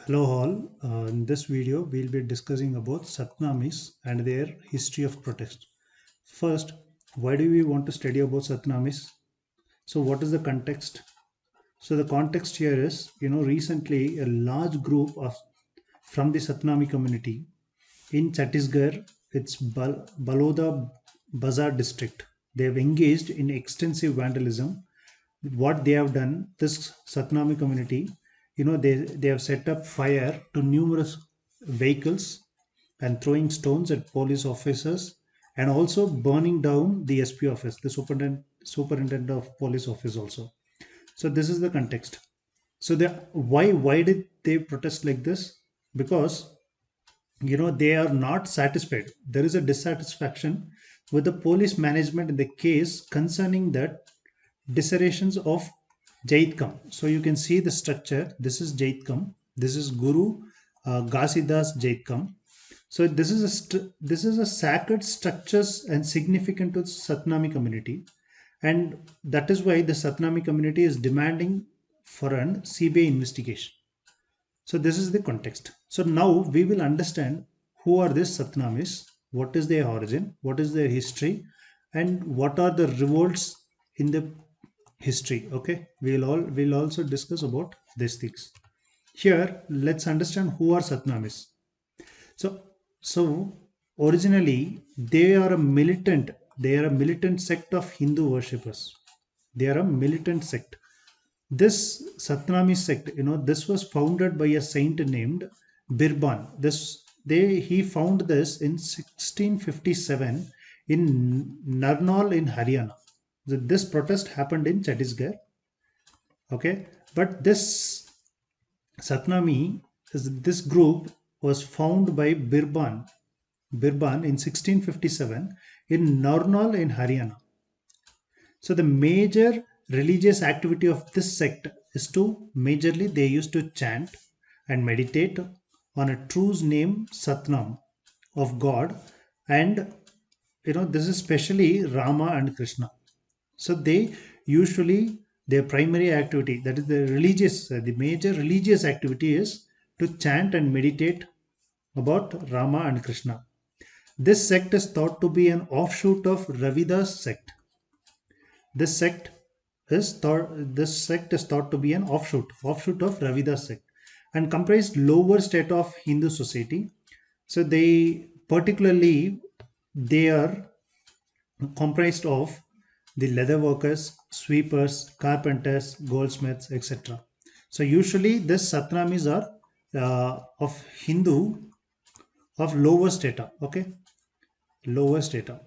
Hello all. In this video, we'll be discussing about Satnamis and their history of protest. First, why do we want to study about Satnamis? So, what is the context? So, the context here is, recently a large group of from the Satnami community in Chhattisgarh, it's Baloda Bazar district. They have engaged in extensive vandalism. What they have done, this Satnami community, they have set up fire to numerous vehicles and throwing stones at police officers and also burning down the SP office, the superintendent of police office also. So this is the context. So the why did they protest like this? Because they are not satisfied. There is a dissatisfaction with the police management in the case concerning that dissertations of Jaitkam. So you can see the structure. This is Jaitkam. This is Guru Ghasidas Jaitkam. So this is a sacred structures and significant to Satnami community, and that is why the Satnami community is demanding for an CBI investigation. So this is the context. So now we will understand who are these Satnamis, what is their origin, what is their history, and what are the revolts in the history. Okay, we'll also discuss about these things. Here, let's understand who are Satnamis. So so originally they are a militant sect of Hindu worshippers. They are a militant sect. This Satnami sect, this was founded by a saint named Birban. He found this in 1657 in Narnaul in Haryana. This protest happened in Chhattisgarh. Okay, but Satnami, this group was found by Birban in 1657 in Narnaul in Haryana. So the major religious activity of this sect is to majorly they used to chant and meditate on a true's name Satnam of God, and this is especially Rama and Krishna. So they usually their primary activity, that is the major religious activity is to chant and meditate about Rama and Krishna. This sect is thought to be an offshoot of Ravidas sect. This sect is thought to be an offshoot of Ravidas sect, and comprised lower state of Hindu society. So they are comprised of the leather workers, sweepers, carpenters, goldsmiths, etc. So usually this Satnamis are of Hindu of lower strata. Okay, lower strata.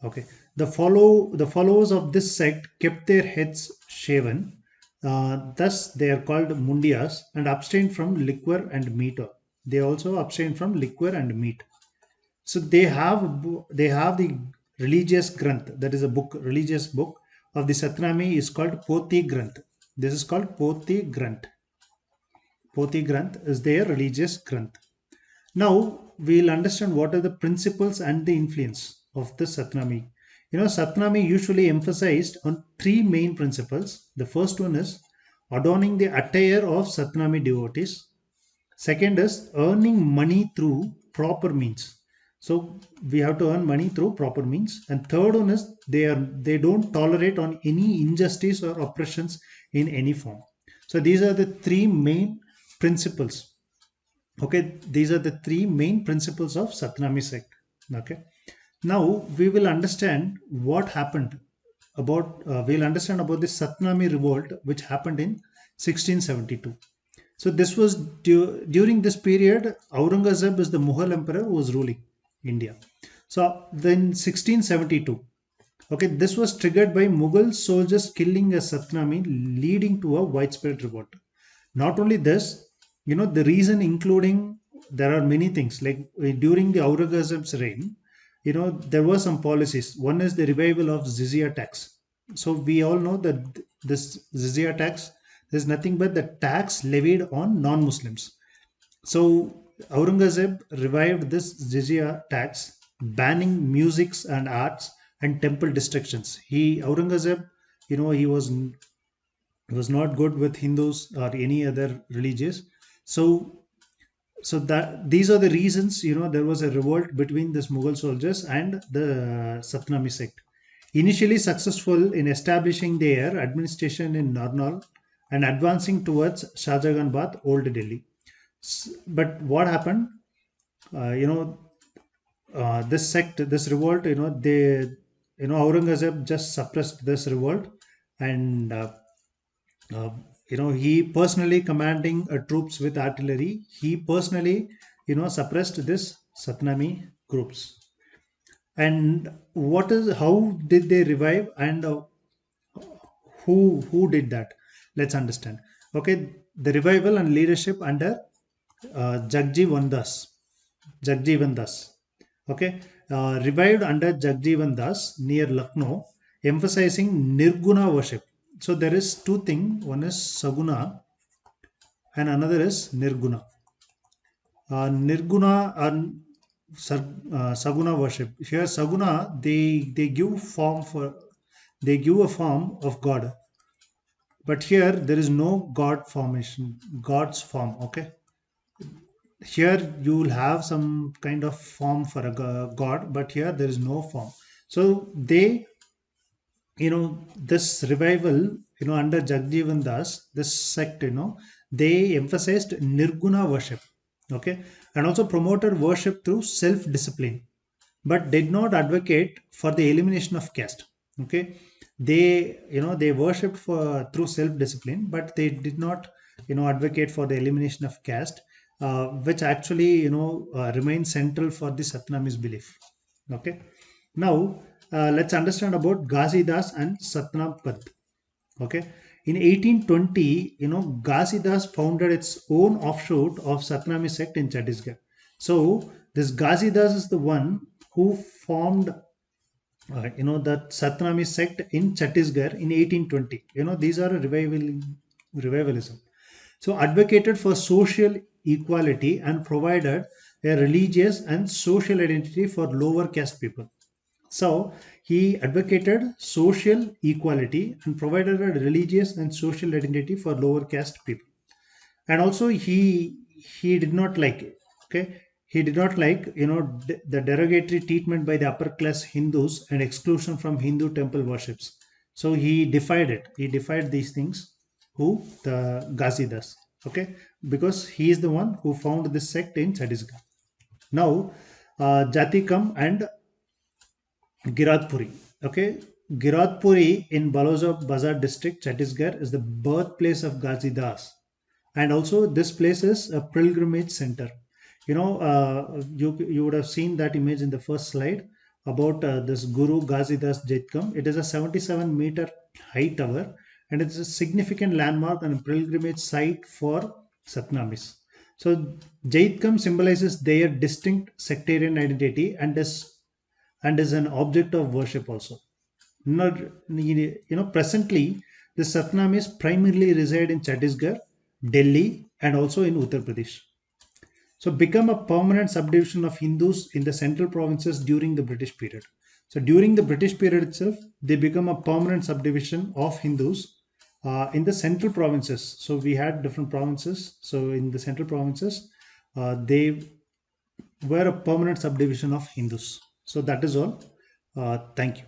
Okay, the followers of this sect kept their heads shaven. Thus, they are called mundias and abstained from liquor and meat. They also abstain from liquor and meat. So they have the religious granth, that is a book, religious book of the Satnami is called Poti Granth. This is called Poti Granth. Poti Granth is their religious granth. Now we'll understand what are the principles and the influence of the Satnami. Satnami usually emphasized on three main principles. The first one is adorning the attire of Satnami devotees. Second is earning money through proper means. So we have to earn money through proper means. And third one is they don't tolerate on any injustice or oppressions in any form. So these are the three main principles. Okay, these are the three main principles of Satnami sect. Okay, now we will understand what happened we'll understand about the Satnami revolt which happened in 1672. So this was during this period, Aurangzeb is the Mughal emperor who was ruling India. So then 1672, okay, this was triggered by Mughal soldiers killing a Satnami, leading to a widespread revolt. Not only this, the reason including there are many things like during the Aurangzeb's reign, there were some policies. One is the revival of jizya tax. So we all know that this jizya tax is nothing but the tax levied on non-Muslims. So Aurangzeb revived this jizya tax, banning musics and arts and temple destructions. Aurangzeb, he was was not good with Hindus or any other religious. So that these are the reasons, there was a revolt between this Mughal soldiers and the Satnami sect. Initially successful in establishing their administration in Narnaul and advancing towards Shahjahanabad, Old Delhi. But what happened? Uh, you know, this sect, this revolt, Aurangzeb just suppressed this revolt, and uh, he personally commanding troops with artillery. He personally, suppressed this Satnami groups. And how did they revive, and who did that? Let's understand. Okay, the revival and leadership under Jagjivan Das. Jagjivan Das. Okay, revived under Jagjivan Das near Lucknow, emphasizing Nirguna worship. So there is two things. One is Saguna and another is Nirguna. Nirguna and Saguna worship. Here Saguna, they give form for, they give a form of God, but here there is no God formation, God's form. Okay, here you will have some kind of form for a God, but here there is no form. So they, this revival, under Jagjivan Das, this sect, they emphasized Nirguna worship. Okay, and also promoted worship through self discipline, but did not advocate for the elimination of caste. Okay, they worshipped for through self discipline, but they did not, advocate for the elimination of caste, which actually, remains central for the Satnamis belief. Okay, now let's understand about Ghazidas and Satnapad. Okay, in 1820, Ghazidas founded its own offshoot of Satnami sect in Chhattisgarh. So this Ghazidas is the one who formed, that Satnami sect in Chhattisgarh in 1820. These are a revivalism. So advocated for social equality and provided a religious and social identity for lower caste people. So he advocated social equality and provided a religious and social identity for lower caste people. And also he did not like it. Okay, he did not like, the derogatory treatment by the upper class Hindus and exclusion from Hindu temple worships. So he defied it. He defied these things. Who? The Ghazidas. Okay, because he is the one who found this sect in Chhattisgarh. Now, Jatikam and Giratpuri. Okay, Giratpuri in Baloja Bazar district, Chhattisgarh, is the birthplace of Ghazi Das, and also this place is a pilgrimage center. You would have seen that image in the first slide about this Guru Ghazidas Jaitkam. It is a 77-meter high tower, and it's a significant landmark and a pilgrimage site for Satnamis. So Jaitkam symbolizes their distinct sectarian identity and is an object of worship also. Not, presently, the Satnamis primarily reside in Chhattisgarh, Delhi, and also in Uttar Pradesh. So, become a permanent subdivision of Hindus in the central provinces during the British period. So, during the British period itself, they become a permanent subdivision of Hindus in the central provinces. So, we had different provinces. So, in the central provinces, they were a permanent subdivision of Hindus. So, that is all. Thank you.